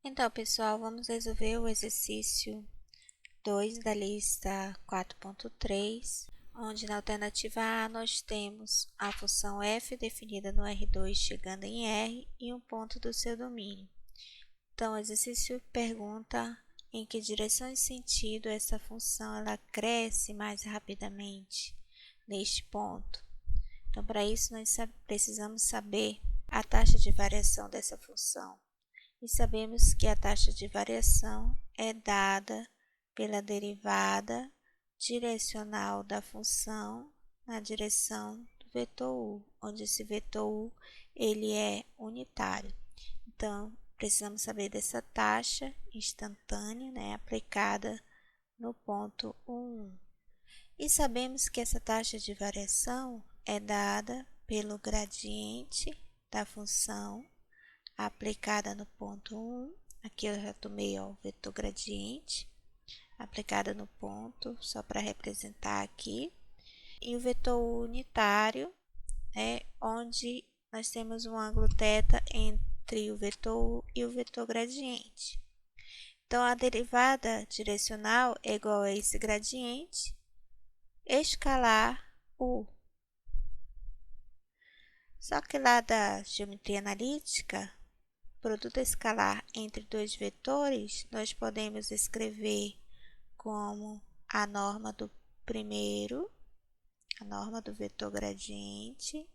Então, pessoal, vamos resolver o exercício 2 da lista 4.3, onde na alternativa A nós temos a função f definida no R2 chegando em R e um ponto do seu domínio. Então, o exercício pergunta em que direção e sentido essa função ela cresce mais rapidamente neste ponto. Então, para isso, nós precisamos saber a taxa de variação dessa função. E sabemos que a taxa de variação é dada pela derivada direcional da função na direção do vetor u, onde esse vetor u ele é unitário. Então, precisamos saber dessa taxa instantânea, aplicada no ponto 1. E sabemos que essa taxa de variação é dada pelo gradiente da função aplicada no ponto 1, aqui eu já tomei o vetor gradiente, aplicada no ponto, só para representar aqui, e o vetor unitário, onde nós temos um ângulo θ entre o vetor u e o vetor gradiente. Então, a derivada direcional é igual a esse gradiente, escalar u. Só que lá da geometria analítica, produto escalar entre dois vetores, nós podemos escrever como a norma do primeiro, a norma do vetor gradiente,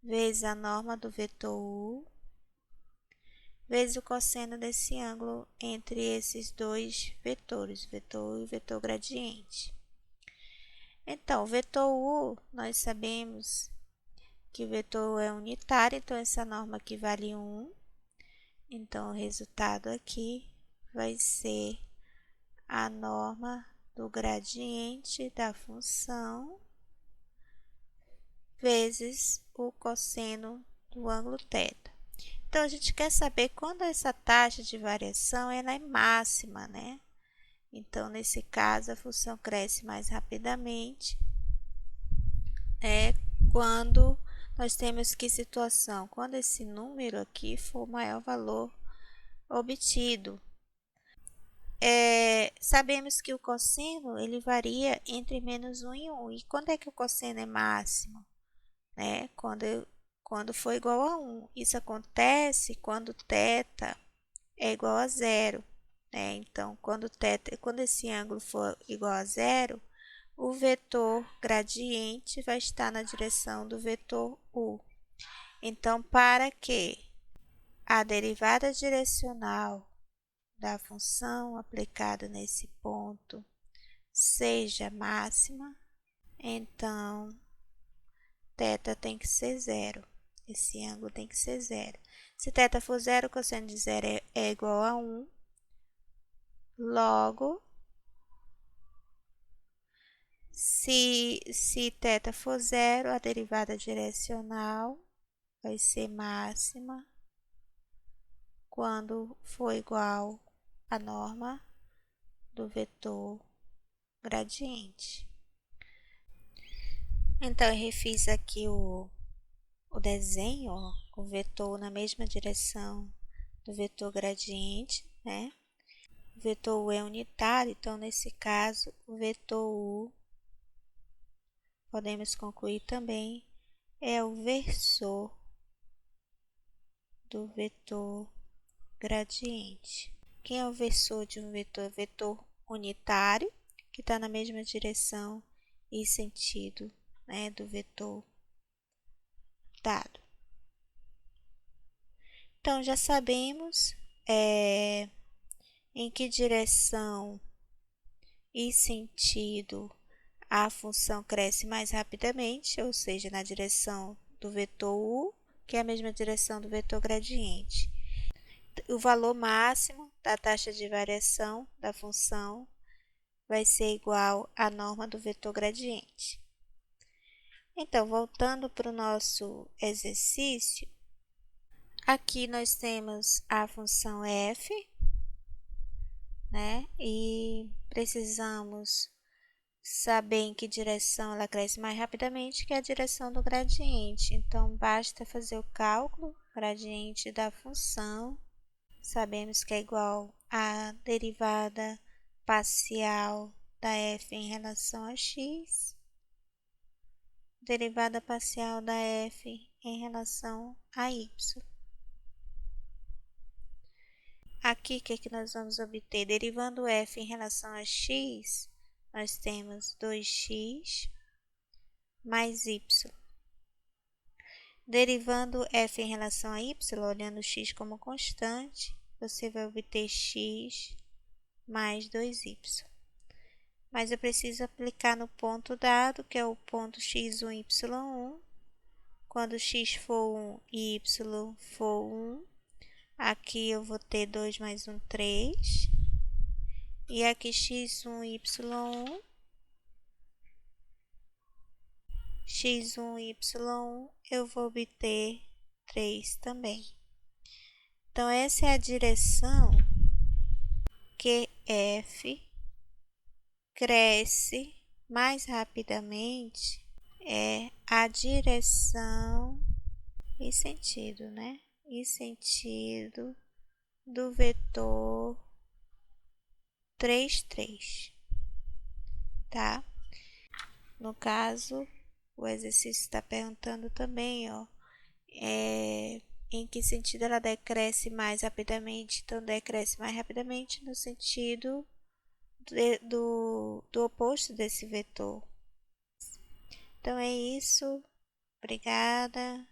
vezes a norma do vetor u, vezes o cosseno desse ângulo entre esses dois vetores, vetor u e vetor gradiente. Então, o vetor u, nós sabemos que o vetor u é unitário, então essa norma aqui vale 1. Então, o resultado aqui vai ser a norma do gradiente da função vezes o cosseno do ângulo θ. Então, a gente quer saber quando essa taxa de variação ela é máxima, né? Então, nesse caso, a função cresce mais rapidamente quando nós temos que situação? Quando esse número aqui for o maior valor obtido. Sabemos que o cosseno ele varia entre menos 1 e 1. E quando é que o cosseno é máximo? Quando for igual a 1. Isso acontece quando θ é igual a 0. Então, quando esse ângulo for igual a 0, o vetor gradiente vai estar na direção do vetor u. Então, para que a derivada direcional da função aplicada nesse ponto seja máxima, então θ tem que ser 0. Esse ângulo tem que ser 0. Se θ for 0, o cosseno de 0 é igual a 1. Logo, se θ for 0, a derivada direcional vai ser máxima quando for igual à norma do vetor gradiente. Então, eu refiz aqui o desenho, o vetor na mesma direção do vetor gradiente, O vetor u é unitário, então, nesse caso, o vetor u, podemos concluir também, é o versor do vetor gradiente. Quem é o versor de um vetor? Vetor unitário, que está na mesma direção e sentido do vetor dado. Então, já sabemos em que direção e sentido a função cresce mais rapidamente, ou seja, na direção do vetor u, que é a mesma direção do vetor gradiente. O valor máximo da taxa de variação da função vai ser igual à norma do vetor gradiente. Então, voltando para o nosso exercício, aqui nós temos a função f, e precisamos saber em que direção ela cresce mais rapidamente, que é a direção do gradiente. Então, basta fazer o cálculo, gradiente da função sabemos que é igual à derivada parcial da f em relação a x, derivada parcial da f em relação a y. Aqui, o que é que nós vamos obter? Derivando f em relação a x, nós temos 2x mais y. Derivando f em relação a y, olhando x como constante, você vai obter x mais 2y. Mas eu preciso aplicar no ponto dado, que é o ponto x1, y1. Quando x for 1 e y for 1, aqui eu vou ter 2 mais 1, 3. E aqui x1, y1, x1, y1, eu vou obter 3 também. Então, essa é a direção que f cresce mais rapidamente, é a direção e sentido, né? E sentido do vetor 3, 3, tá? No caso, o exercício está perguntando também, ó, em que sentido ela decresce mais rapidamente. Então, decresce mais rapidamente no sentido do oposto desse vetor. Então, é isso. Obrigada.